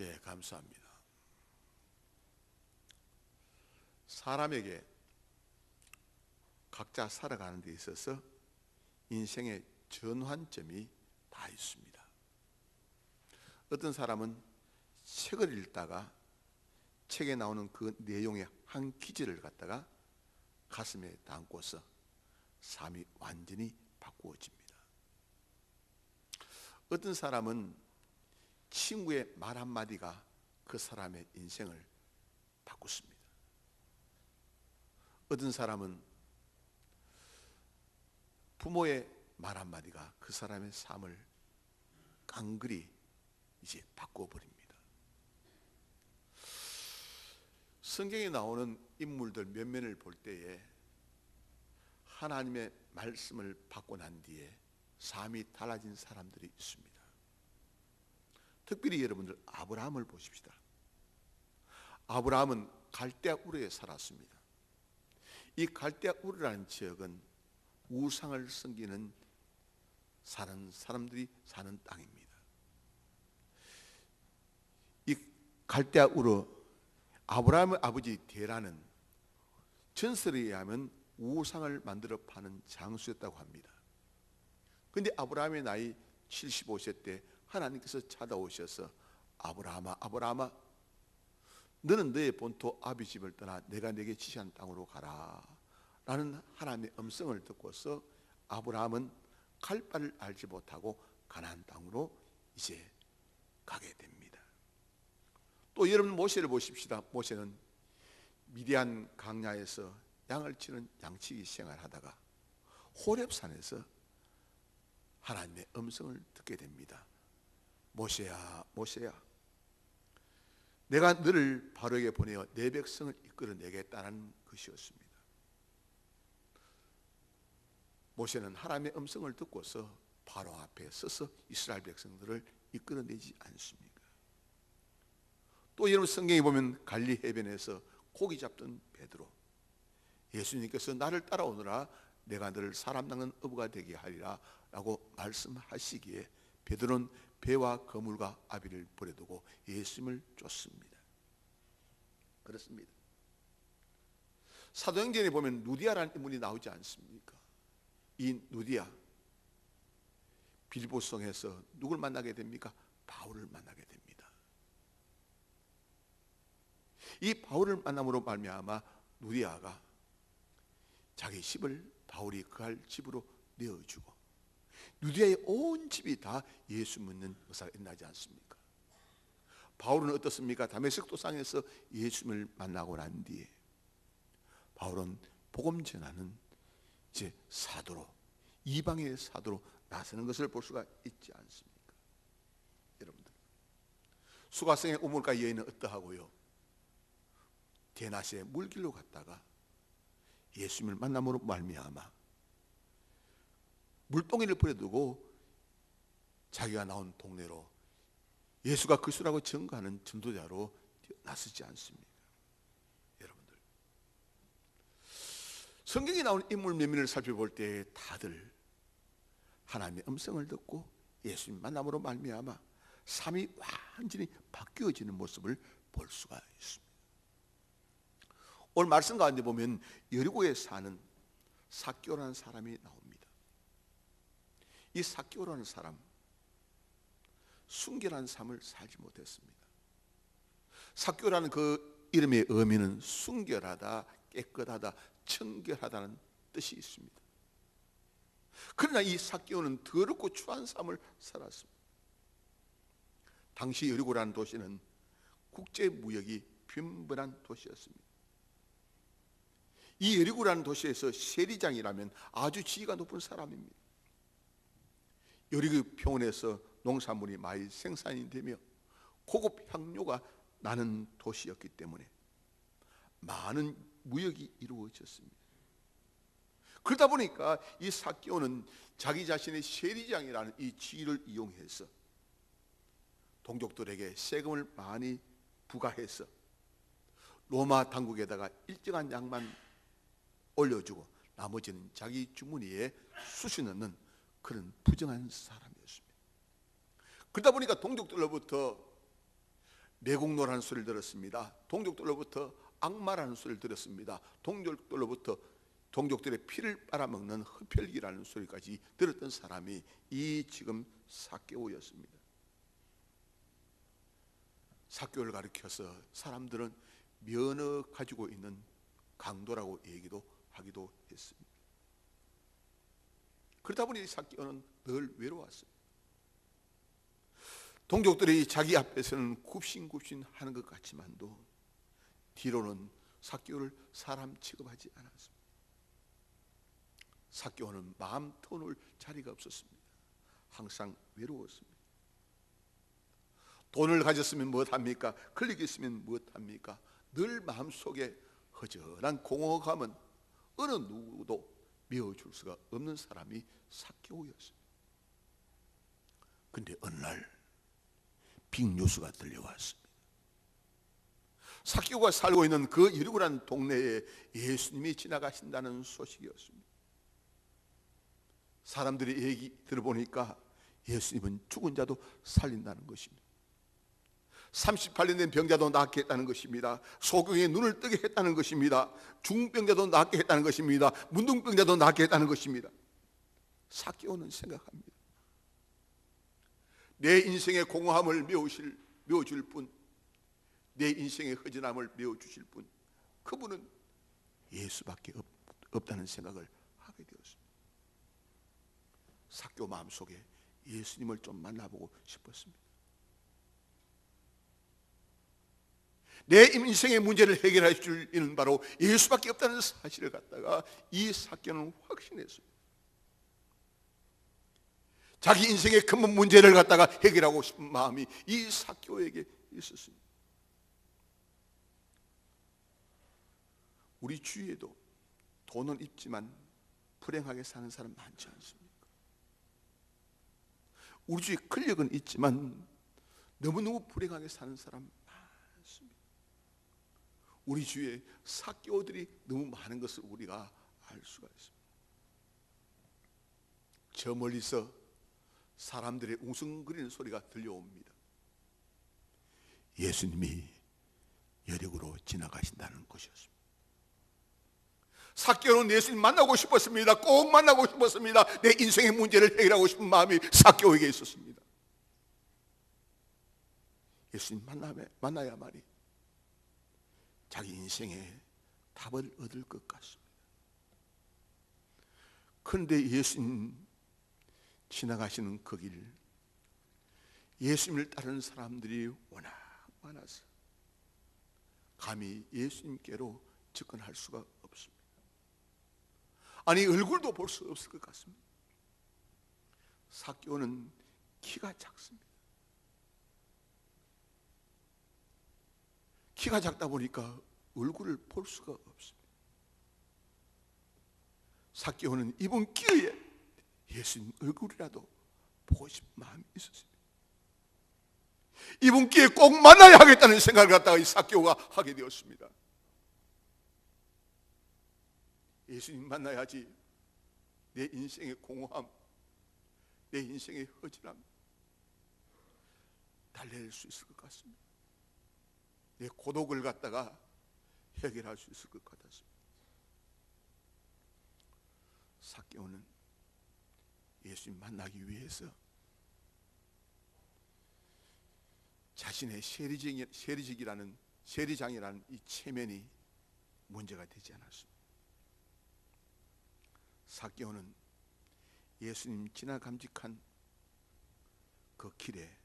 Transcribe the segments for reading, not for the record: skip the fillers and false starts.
예, 감사합니다. 사람에게 각자 살아가는 데 있어서 인생의 전환점이 다 있습니다. 어떤 사람은 책을 읽다가 책에 나오는 그 내용의 한 기절을 갖다가 가슴에 담고서 삶이 완전히 바꾸어집니다. 어떤 사람은 친구의 말 한마디가 그 사람의 인생을 바꿨습니다. 어떤 사람은 부모의 말 한마디가 그 사람의 삶을 깡그리 이제 바꿔버립니다. 성경에 나오는 인물들 몇 면을 볼 때에 하나님의 말씀을 받고 난 뒤에 삶이 달라진 사람들이 있습니다. 특별히 여러분들 아브라함을 보십시다. 아브라함은 갈대아 우르에 살았습니다. 이 갈대아 우르라는 지역은 우상을 섬기는 사람들이 사는 땅입니다. 이 갈대아 우르, 아브라함의 아버지 데라는 전설에 의하면 우상을 만들어 파는 장수였다고 합니다. 그런데 아브라함의 나이 75세 때 하나님께서 찾아오셔서 아브라함아, 아브라함아, 너는 너의 본토 아비 집을 떠나 내가 내게 지시한 땅으로 가라 라는 하나님의 음성을 듣고서 아브라함은 갈 바를 알지 못하고 가나안 땅으로 이제 가게 됩니다. 또 여러분 모세를 보십시다. 모세는 미디안 강야에서 양을 치는 양치기 생활하다가 호렙산에서 하나님의 음성을 듣게 됩니다. 모세야, 모세야, 내가 너를 바로에게 보내어 내 백성을 이끌어내겠다는 것이었습니다. 모세는 하나님의 음성을 듣고서 바로 앞에 서서 이스라엘 백성들을 이끌어내지 않습니까? 또 여러분 성경에 보면 갈리 해변에서 고기 잡던 베드로, 예수님께서 나를 따라오너라 내가 너를 사람 낚는 어부가 되게 하리라 라고 말씀하시기에 베드로는 배와 그물과 아비를 버려두고 예수님을 쫓습니다. 그렇습니다. 사도행전에 보면 누디아라는 인물이 나오지 않습니까? 이 누디아, 빌보성에서 누굴 만나게 됩니까? 바울을 만나게 됩니다. 이 바울을 만남으로 말미암아 누디아가 자기 집을 바울이 그할 집으로 내어주고 누디아의 온 집이 다 예수 믿는 의사가 일어나지 않습니까? 바울은 어떻습니까? 다메섹 도상에서 예수님을 만나고 난 뒤에 바울은 복음 전하는 이제 사도로, 이방의 사도로 나서는 것을 볼 수가 있지 않습니까? 여러분들, 수가성의 우물가 여인은 어떠하고요? 데나시의 물길로 갔다가 예수님을 만남으로 말미암아 물동이를 버려두고 자기가 나온 동네로 예수가 그리스도라고 증거하는 전도자로 나서지 않습니까? 여러분들, 성경에 나온 인물 몇 면을 살펴볼 때 다들 하나님의 음성을 듣고 예수님 만남으로 말미암아 삶이 완전히 바뀌어지는 모습을 볼 수가 있습니다. 오늘 말씀 가운데 보면 여리고에 사는 삭개오라는 사람이 나옵니다. 이 삭개오라는 사람, 순결한 삶을 살지 못했습니다. 삭개오라는 그 이름의 의미는 순결하다, 깨끗하다, 청결하다는 뜻이 있습니다. 그러나 이 삭개오는 더럽고 추한 삶을 살았습니다. 당시 여리고라는 도시는 국제 무역이 빈번한 도시였습니다. 이 여리고라는 도시에서 세리장이라면 아주 지위가 높은 사람입니다. 여리고 평원에서 농산물이 많이 생산이 되며 고급 향료가 나는 도시였기 때문에 많은 무역이 이루어졌습니다. 그러다 보니까 이 삭개오는 자기 자신의 세리장이라는 이 지위를 이용해서 동족들에게 세금을 많이 부과해서 로마 당국에다가 일정한 양만 올려주고 나머지는 자기 주머니에 쑤시 넣는 그런 부정한 사람이었습니다. 그러다 보니까 동족들로부터 매국노라는 소리를 들었습니다. 동족들로부터 악마라는 소리를 들었습니다. 동족들로부터 동족들의 피를 빨아먹는 흡혈귀라는 소리까지 들었던 사람이 이 지금 삭개오였습니다. 삭개오를 가리켜서 사람들은 면허 가지고 있는 강도라고 얘기도 하기도 했습니다. 그러다 보니 삭개오는 늘 외로웠습니다. 동족들이 자기 앞에서는 굽신굽신 하는 것 같지만도 뒤로는 삭개오를 사람 취급하지 않았습니다. 삭개오는 마음 터놓을 자리가 없었습니다. 항상 외로웠습니다. 돈을 가졌으면 무엇합니까? 권력이 있으면 무엇합니까? 늘 마음속에 허전한 공허감은 어느 누구도 메워줄 수가 없는 사람이 삭개오였습니다. 그런데 어느 날 빅뉴스가 들려왔습니다. 삭개오가 살고 있는 그 여리고라는 동네에 예수님이 지나가신다는 소식이었습니다. 사람들이 얘기 들어보니까 예수님은 죽은 자도 살린다는 것입니다. 38년 된 병자도 낫게 했다는 것입니다. 소경의 눈을 뜨게 했다는 것입니다. 중병자도 낫게 했다는 것입니다. 문둥병자도 낫게 했다는 것입니다. 삭개오는 생각합니다. 내 인생의 공허함을 메워줄 분, 내 인생의 허전함을 메워주실 분, 그분은 예수밖에 없다는 생각을 하게 되었습니다. 삭개오 마음속에 예수님을 좀 만나보고 싶었습니다. 내 인생의 문제를 해결해 줄 이는 바로 예수밖에 없다는 사실을 갖다가 이 삭개오는 확신했습니다. 자기 인생의 근본 문제를 갖다가 해결하고 싶은 마음이 이 삭개오에게 있었습니다. 우리 주위에도 돈은 있지만 불행하게 사는 사람 많지 않습니까? 우리 주위에 권력은 있지만 너무너무 불행하게 사는 사람 많습니다. 우리 주위에 삭개오들이 너무 많은 것을 우리가 알 수가 있습니다. 저 멀리서 사람들의 웅성거리는 소리가 들려옵니다. 예수님이 여리고로 지나가신다는 것이었습니다. 삭개오는 예수님 만나고 싶었습니다. 꼭 만나고 싶었습니다. 내 인생의 문제를 해결하고 싶은 마음이 삭개오에게 있었습니다. 예수님 만나야만이 자기 인생에 답을 얻을 것 같습니다. 그런데 예수님 지나가시는 그 길, 예수님을 따르는 사람들이 워낙 많아서 감히 예수님께로 접근할 수가 없습니다. 아니, 얼굴도 볼 수 없을 것 같습니다. 삭개오는 키가 작습니다. 키가 작다 보니까 얼굴을 볼 수가 없습니다. 삭개오는 이번 기회에 예수님 얼굴이라도 보고 싶은 마음이 있었습니다. 이번 기회에 꼭 만나야 하겠다는 생각을 갖다가 이 삭개오가 하게 되었습니다. 예수님 만나야지 내 인생의 공허함, 내 인생의 허전함 달랠 수 있을 것 같습니다. 내 고독을 갖다가 해결할 수 있을 것 같았습니다. 삭개오는 예수님 만나기 위해서 자신의 세리장이라는 이 체면이 문제가 되지 않았습니다. 삭개오는 예수님 지나감직한 그 길에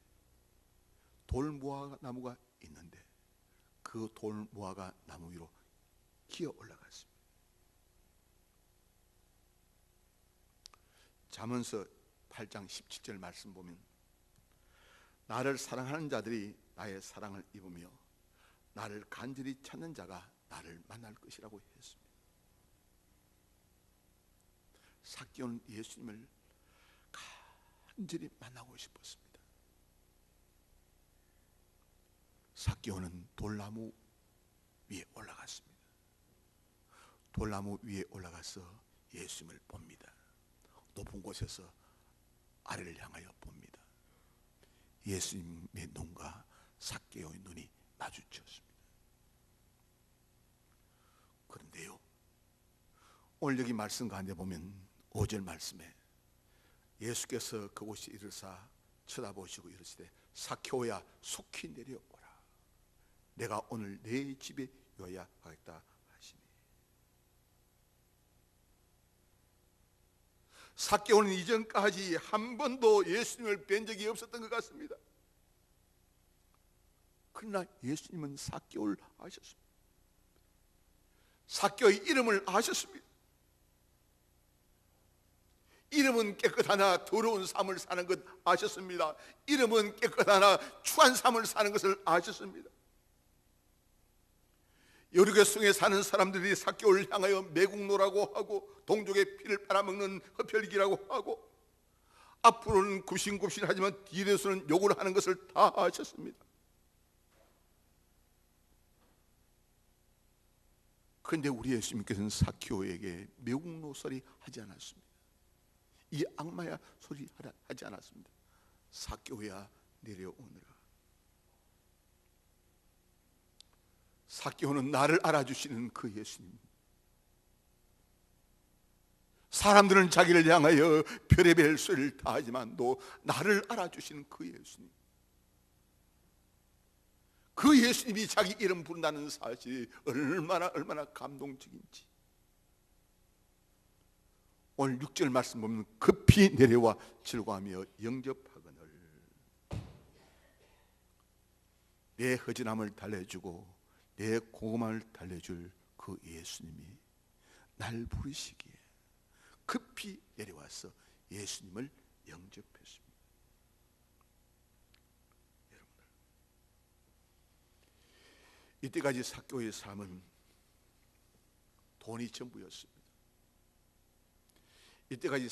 돌무화과나무가 있는데 그 돌무화과 나무 위로 기어 올라갔습니다. 잠언서 8장 17절 말씀 보면 나를 사랑하는 자들이 나의 사랑을 입으며 나를 간절히 찾는 자가 나를 만날 것이라고 했습니다. 삭개오는 예수님을 간절히 만나고 싶었습니다. 삭개오는 돌나무 위에 올라갔습니다. 돌나무 위에 올라가서 예수님을 봅니다. 높은 곳에서 아래를 향하여 봅니다. 예수님의 눈과 삭개오의 눈이 마주쳤습니다. 그런데요, 오늘 여기 말씀 가운데 보면 5절 말씀에 예수께서 그곳에 이르사 쳐다보시고 이르시되 삭개오야 속히 내려오라. 내가 오늘 내 집에 요야 하겠다 하시니. 삭개오는 이전까지 한 번도 예수님을 뵌 적이 없었던 것 같습니다. 그러나 예수님은 삭개오를 아셨습니다. 삭개오의 이름을 아셨습니다. 이름은 깨끗하나 더러운 삶을 사는 것 아셨습니다. 이름은 깨끗하나 추한 삶을 사는 것을 아셨습니다. 여리고성에 사는 사람들이 삭개오를 향하여 매국노라고 하고 동족의 피를 빨아먹는 흡혈귀라고 하고 앞으로는 굽신굽신하지만 뒤에서는 욕을 하는 것을 다 아셨습니다. 그런데 우리 예수님께서는 삭개오에게 매국노 소리 하지 않았습니다. 이 악마야 소리 하지 않았습니다. 삭개오야 내려오너라. 삭개오는 나를 알아주시는 그 예수님. 사람들은 자기를 향하여 별의별 소리를 다 하지만도 나를 알아주시는 그 예수님. 그 예수님이 자기 이름 부른다는 사실이 얼마나 감동적인지. 오늘 6절 말씀 보면 급히 내려와 즐거워하며 영접하거늘. 내 허전함을 달래주고 내 고금함을 달래줄 그 예수님이 날 부르시기에 급히 내려와서 예수님을 영접했습니다. 여러분들, 이때까지 삭개오의 삶은 돈이 전부였습니다. 이때까지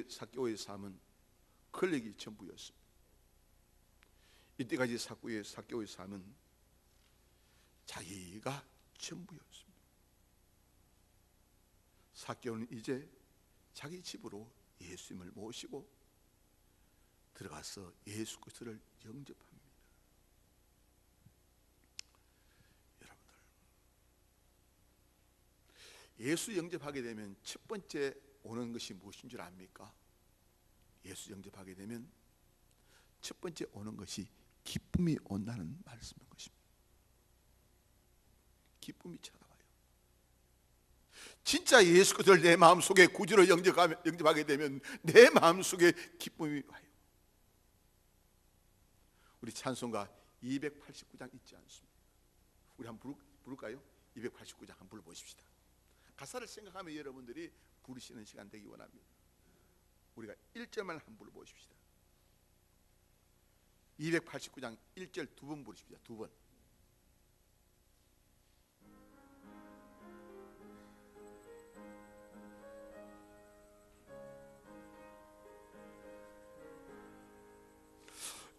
삭개오의 삶은 권력이 전부였습니다. 이때까지 삭개오의 삶은 자기가 전부였습니다. 삭개오는 이제 자기 집으로 예수님을 모시고 들어가서 예수 그리스도를 영접합니다. 여러분들, 예수 영접하게 되면 첫 번째 오는 것이 무엇인 줄 압니까? 예수 영접하게 되면 첫 번째 오는 것이 기쁨이 온다는 말씀인 것입니다. 기쁨이 찾아와요. 진짜 예수 그리스도를 내 마음속에 구주로 영접하게 되면 내 마음속에 기쁨이 와요. 우리 찬송가 289장 있지 않습니까? 우리 한번 부를까요? 289장 한번 불러보십시다. 가사를 생각하며 여러분들이 부르시는 시간 되기 원합니다. 우리가 1절만 한번 불러보십시다. 289장 1절 두 번 부르십시다. 두 번.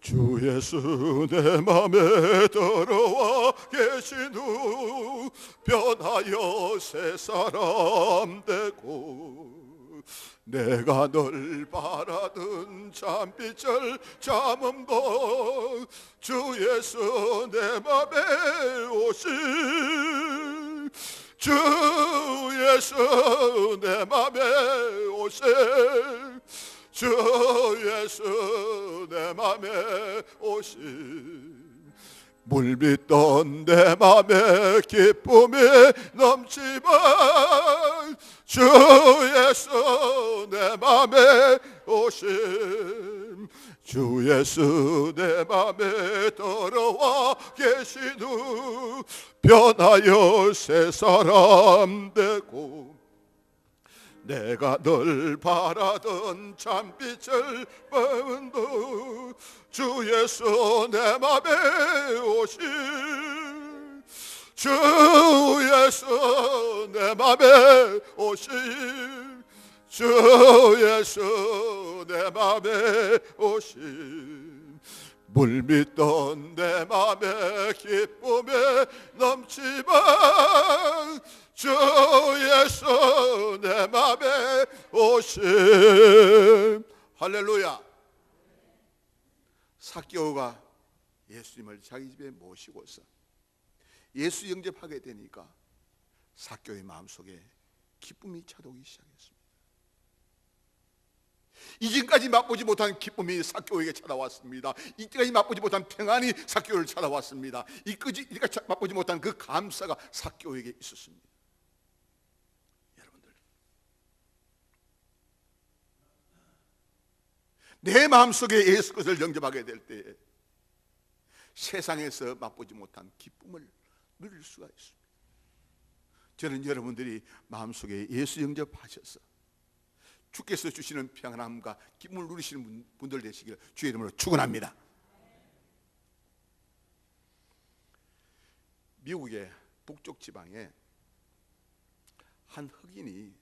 주 예수 내 맘에 들어와 계신 후 변하여 새 사람 되고 내가 널 바라던 잠빛을 잠음도 주 예수 내 맘에 오시 주 예수 내 맘에 오시 주 예수 내 맘에 오신 물밀던 내 맘에 기쁨이 넘치만 주 예수 내 맘에 오신 주 예수 내 맘에 들어와 계신 후 변하여 새 사람 되고 내가 널 바라던 참빛을 본도 주 예수 내 맘에 오신 주 예수 내 맘에 오신 주 예수 내 맘에 오신 물밀던 내 맘에 기쁨에 넘치만 주 예수 내 맘에 오심. 할렐루야. 삭개오가 예수님을 자기 집에 모시고서 예수 영접하게 되니까 삭개오의 마음속에 기쁨이 찾아오기 시작했습니다. 이전까지 맛보지 못한 기쁨이 삭개오에게 찾아왔습니다. 이때까지 맛보지 못한 평안이 삭개오를 찾아왔습니다. 이때까지 맛보지 못한 그 감사가 삭개오에게 있었습니다. 여러분들, 내 마음속에 예수 그리스도를 영접하게 될 때에 세상에서 맛보지 못한 기쁨을 누릴 수가 있습니다. 저는 여러분들이 마음속에 예수 영접하셔서 주께서 주시는 평안함과 기쁨을 누리시는 분들 되시기를 주의 이름으로 축원합니다. 미국의 북쪽 지방에 한 흑인이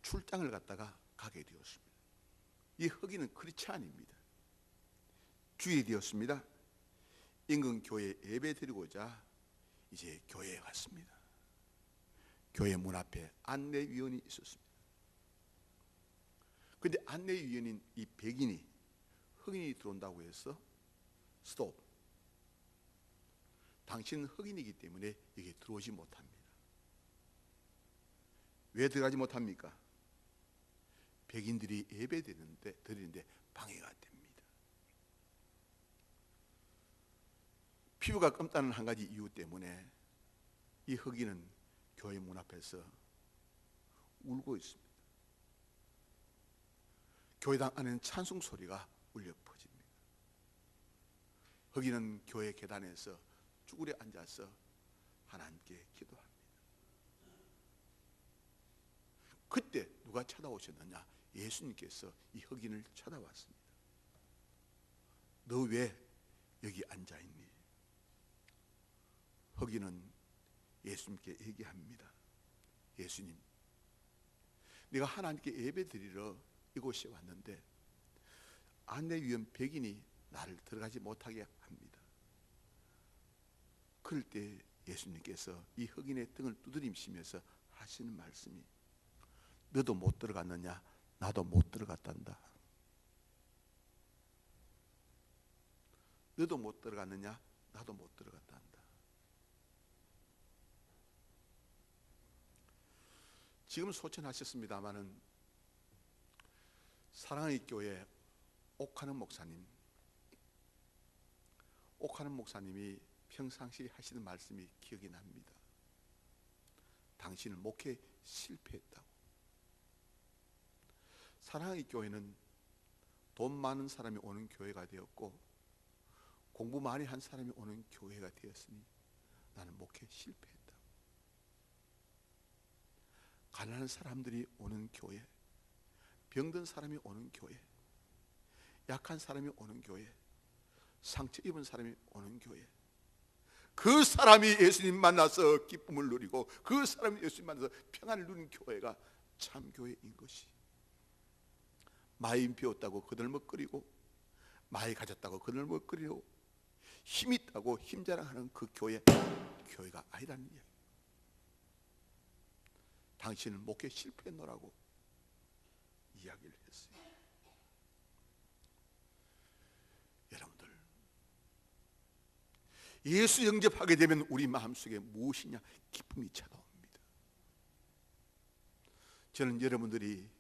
출장을 갔다가 가게 되었습니다. 이 흑인은 크리스찬입니다. 주일이었습니다. 인근 교회에 예배 드리고자 이제 교회에 갔습니다. 교회 문 앞에 안내위원이 있었습니다. 그런데 안내위원인 이 백인이 흑인이 들어온다고 해서 스톱, 당신은 흑인이기 때문에 여기에 들어오지 못합니다. 왜 들어가지 못합니까? 백인들이 예배 드리는데 방해가 됩니다. 피부가 검다는 한 가지 이유 때문에 이 흑인은 교회 문 앞에서 울고 있습니다. 교회당 안에는 찬송 소리가 울려 퍼집니다. 흑인은 교회 계단에서 쭈그려 앉아서 하나님께 기도합니다. 그때 누가 찾아오셨느냐? 예수님께서 이 흑인을 찾아왔습니다. 너 왜 여기 앉아있니? 흑인은 예수님께 얘기합니다. 예수님, 내가 하나님께 예배 드리러 이곳에 왔는데 안내위원 백인이 나를 들어가지 못하게 합니다. 그럴 때 예수님께서 이 흑인의 등을 두드리시면서 하시는 말씀이, 너도 못 들어갔느냐? 나도 못 들어갔단다. 너도 못 들어갔느냐? 나도 못 들어갔단다. 지금 소천하셨습니다마는 사랑의 교회 옥하는 목사님이 평상시 하시는 말씀이 기억이 납니다. 당신은 목회 실패했다고. 사랑의 교회는 돈 많은 사람이 오는 교회가 되었고 공부 많이 한 사람이 오는 교회가 되었으니 나는 목회 실패했다. 가난한 사람들이 오는 교회, 병든 사람이 오는 교회, 약한 사람이 오는 교회, 상처 입은 사람이 오는 교회, 그 사람이 예수님 만나서 기쁨을 누리고 그 사람이 예수님 만나서 평안을 누리는 교회가 참 교회인 것이, 마이 비웠다고 그들먹거리고 마이 가졌다고 그들먹거리고 힘 있다고 힘자랑하는 그 교회가 아니라는 이야기. 당신은 목회 실패했노라고 이야기를 했어요. 여러분들, 예수 영접하게 되면 우리 마음속에 무엇이냐? 기쁨이 찾아옵니다. 저는 여러분들이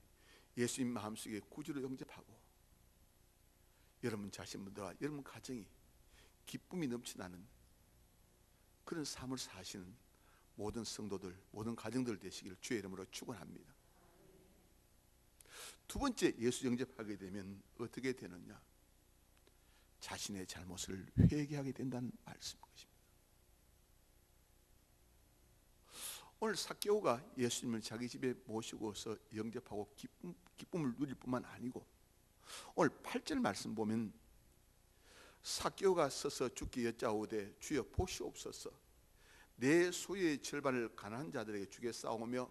예수님 마음속에 구주로 영접하고 여러분 자신분들과 여러분 가정이 기쁨이 넘쳐나는 그런 삶을 사시는 모든 성도들, 모든 가정들 되시기를 주의 이름으로 축원합니다. 두 번째, 예수 영접하게 되면 어떻게 되느냐? 자신의 잘못을 회개하게 된다는 말씀인 것입니다. 오늘 삭개오가 예수님을 자기 집에 모시고서 영접하고 기쁨을 누릴 뿐만 아니고 오늘 8절 말씀 보면 삭개오가 서서 주께 여짜오되 주여 보시옵소서, 내 소유의 절반을 가난한 자들에게 주겠사오며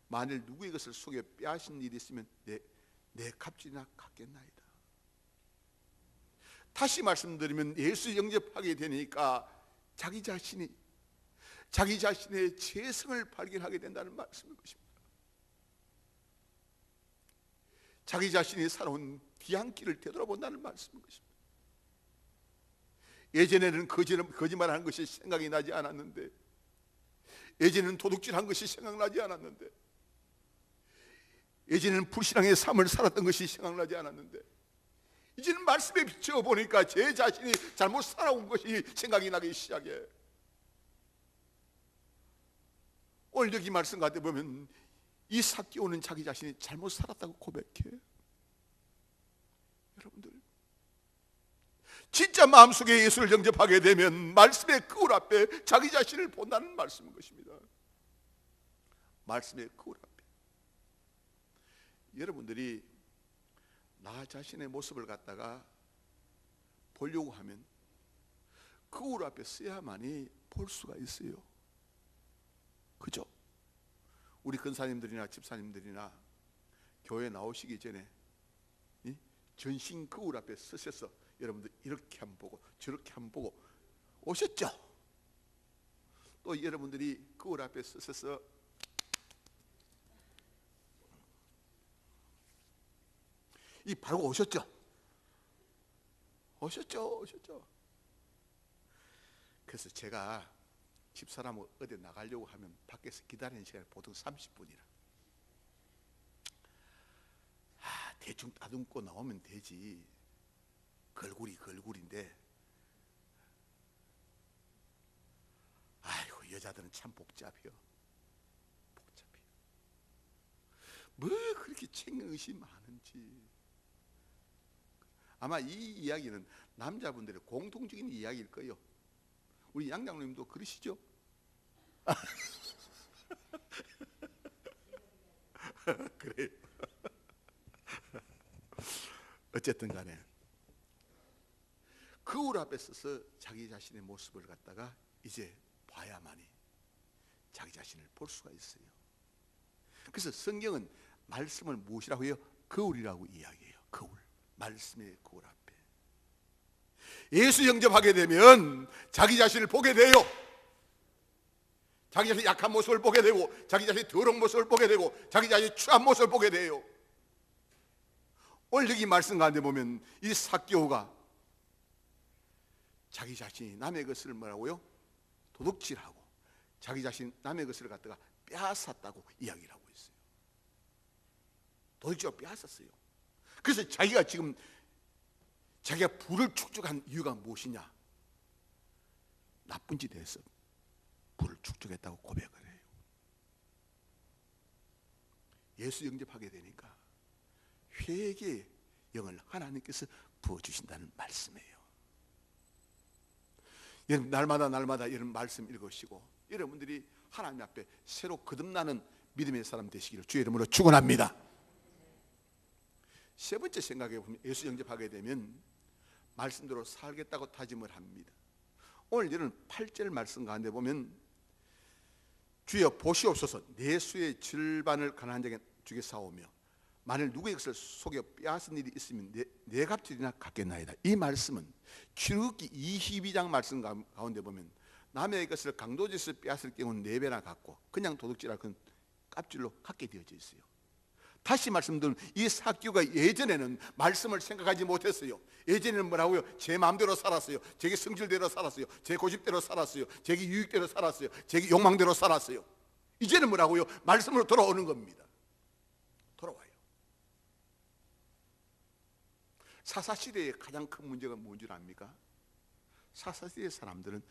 만일 누구의 것을 속여 빼앗은 일이 있으면 내 값이나 갚겠나이다. 다시 말씀드리면 예수 영접하게 되니까 자기 자신의 죄성을 발견하게 된다는 말씀인 것입니다. 자기 자신이 살아온 뒤안길을 되돌아본다는 말씀인 것입니다. 예전에는 거짓말한 것이 생각이 나지 않았는데, 예전에는 도둑질한 것이 생각나지 않았는데, 예전에는 불신앙의 삶을 살았던 것이 생각나지 않았는데, 이제는 말씀에 비춰 보니까 제 자신이 잘못 살아온 것이 생각이 나기 시작해. 오늘 여기 말씀 가운데 보면 이 삭개오는 자기 자신이 잘못 살았다고 고백해. 여러분들, 진짜 마음속에 예수를 영접하게 되면 말씀의 거울 앞에 자기 자신을 본다는 말씀인 것입니다. 말씀의 거울 앞에 여러분들이 나 자신의 모습을 갖다가 보려고 하면 거울 앞에 서야만이 볼 수가 있어요. 그죠? 우리 근사님들이나 집사님들이나 교회 나오시기 전에 전신 거울 앞에 서셔서 여러분들 이렇게 한번 보고 저렇게 한번 보고 오셨죠? 또 여러분들이 거울 앞에 서셔서 이 바르고 오셨죠? 오셨죠? 그래서 제가 집사람하고 어디 나가려고 하면 밖에서 기다리는 시간이 보통 30분이라. 대충 따듬고 나오면 되지. 걸구리인데, 아이고, 여자들은 참 복잡해요. 뭐 그렇게 챙겨의시 많은지. 아마 이 이야기는 남자분들의 공통적인 이야기일 거예요. 우리 양장로님도 그러시죠? 그래요. 어쨌든 간에 거울 앞에 서서 자기 자신의 모습을 갖다가 이제 봐야만이 자기 자신을 볼 수가 있어요. 그래서 성경은 말씀을 무엇이라고 해요? 거울이라고 이야기해요. 거울. 말씀의 거울 앞에 예수 영접하게 되면 자기 자신을 보게 돼요. 자기 자신의 약한 모습을 보게 되고, 자기 자신의 더러운 모습을 보게 되고, 자기 자신의 추한 모습을 보게 돼요. 오늘 여기 말씀 가운데 보면 이 삭개오가 자기 자신이 남의 것을 뭐라고요? 도둑질하고 자기 자신 남의 것을 갖다가 빼앗았다고 이야기를 하고 있어요. 도둑질하고 빼앗았어요. 그래서 자기가 지금 자기가 부를 축적한 이유가 무엇이냐? 나쁜 짓 해서 부를 축적했다고 고백을 해요. 예수 영접하게 되니까 회개의 영을 하나님께서 부어주신다는 말씀이에요. 여러분, 날마다 이런 말씀 읽으시고 여러분들이 하나님 앞에 새로 거듭나는 믿음의 사람 되시기를 주의 이름으로 축원합니다. 세 번째 생각해 보면 예수 영접하게 되면 말씀대로 살겠다고 다짐을 합니다. 오늘 이런 8절 말씀 가운데 보면 주여 보시옵소서, 내 수의 절반을 가난한 자에게 주겠사오며 만일 누구의 것을 속여 빼앗은 일이 있으면 내 값질이나 갚겠나이다. 이 말씀은 출애굽기 22장 말씀 가운데 보면 남의 것을 강도짓을 빼앗을 경우는 4배나 갚고 그냥 도둑질할 건 값질로 갚게 되어져 있어요. 다시 말씀드리면 이 삭개오가 예전에는 말씀을 생각하지 못했어요. 예전에는 뭐라고요? 제 마음대로 살았어요. 제 성질대로 살았어요. 제 고집대로 살았어요. 제 유익대로 살았어요. 제 욕망대로 살았어요. 이제는 뭐라고요? 말씀으로 돌아오는 겁니다. 돌아와요. 사사시대의 가장 큰 문제가 뭔 줄 압니까? 사사시대의 사람들은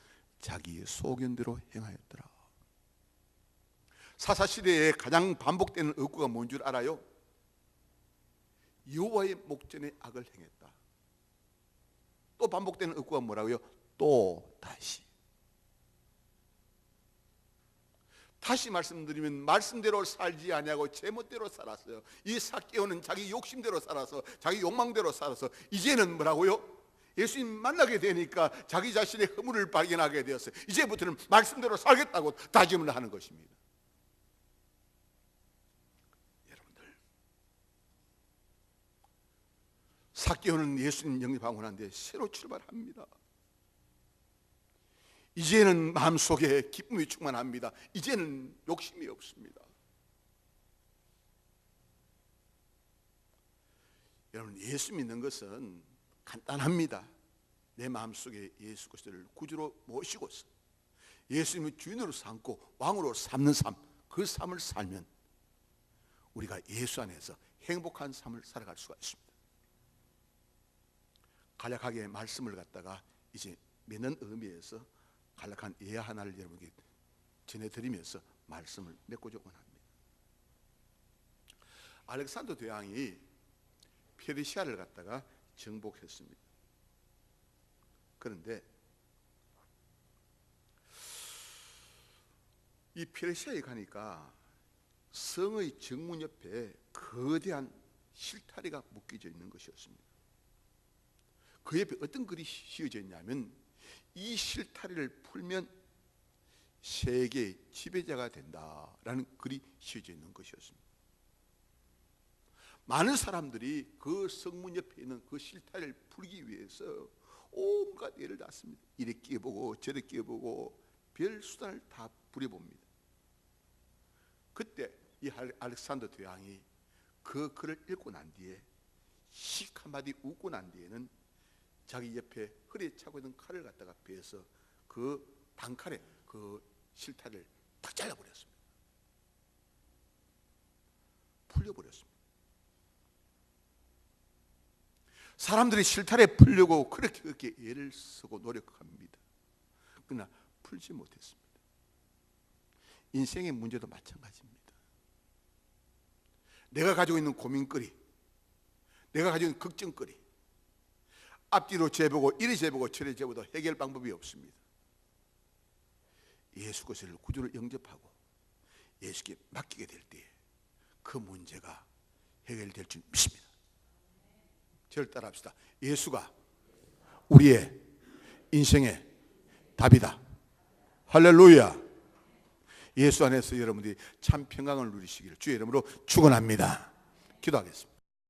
자기의 소견대로 행하였더라. 사사시대에 가장 반복되는 억구가 뭔 줄 알아요? 여호와의 목전에 악을 행했다. 또 반복되는 억구가 뭐라고요? 또 다시 말씀드리면 말씀대로 살지 아니하고 제멋대로 살았어요. 이 삭개오는 자기 욕심대로 살아서 자기 욕망대로 살아서 이제는 뭐라고요? 예수님 만나게 되니까 자기 자신의 허물을 발견하게 되었어요. 이제부터는 말씀대로 살겠다고 다짐을 하는 것입니다. 삭개오는 예수님 영접하고 난 뒤에 새로 출발합니다. 이제는 마음속에 기쁨이 충만합니다. 이제는 욕심이 없습니다. 여러분, 예수 믿는 것은 간단합니다. 내 마음속에 예수 그리스도를 구주로 모시고서 예수님을 주인으로 삼고 왕으로 삼는 삶, 그 삶을 살면 우리가 예수 안에서 행복한 삶을 살아갈 수가 있습니다. 간략하게 말씀을 갖다가 이제 맺는 의미에서 간략한 예화 하나를 여러분에게 전해드리면서 말씀을 맺고자 원합니다. 알렉산더 대왕이 페르시아를 갖다가 정복했습니다. 그런데 이 페르시아에 가니까 성의 정문 옆에 거대한 실타래가 묶여져 있는 것이었습니다. 그 옆에 어떤 글이 씌어져 있냐면 이 실타래를 풀면 세계의 지배자가 된다라는 글이 씌어져 있는 것이었습니다. 많은 사람들이 그 성문 옆에 있는 그 실타래를 풀기 위해서 온갖 애를 다 씁니다. 이래 끼워보고 저래 끼워보고 별 수단을 다 부려봅니다. 그때 이 알렉산더 대왕이 그 글을 읽고 난 뒤에 씩 한마디 웃고 난 뒤에는 자기 옆에 허리에 차고 있는 칼을 갖다가 베어서 그 단칼에 그 실타래를 탁 잘라버렸습니다. 풀려버렸습니다. 사람들이 실타래 풀려고 그렇게 애를 쓰고 노력합니다. 그러나 풀지 못했습니다. 인생의 문제도 마찬가지입니다. 내가 가지고 있는 고민거리, 내가 가지고 있는 걱정거리, 앞뒤로 재보고 이리 재보고 저리 재보도 해결 방법이 없습니다. 예수 그리스도를 구주를 영접하고 예수께 맡기게 될 때에 그 문제가 해결될 줄 믿습니다. 저를 따라합시다. 예수가 우리의 인생의 답이다. 할렐루야. 예수 안에서 여러분들이 참 평강을 누리시기를 주의 이름으로 축원합니다. 기도하겠습니다.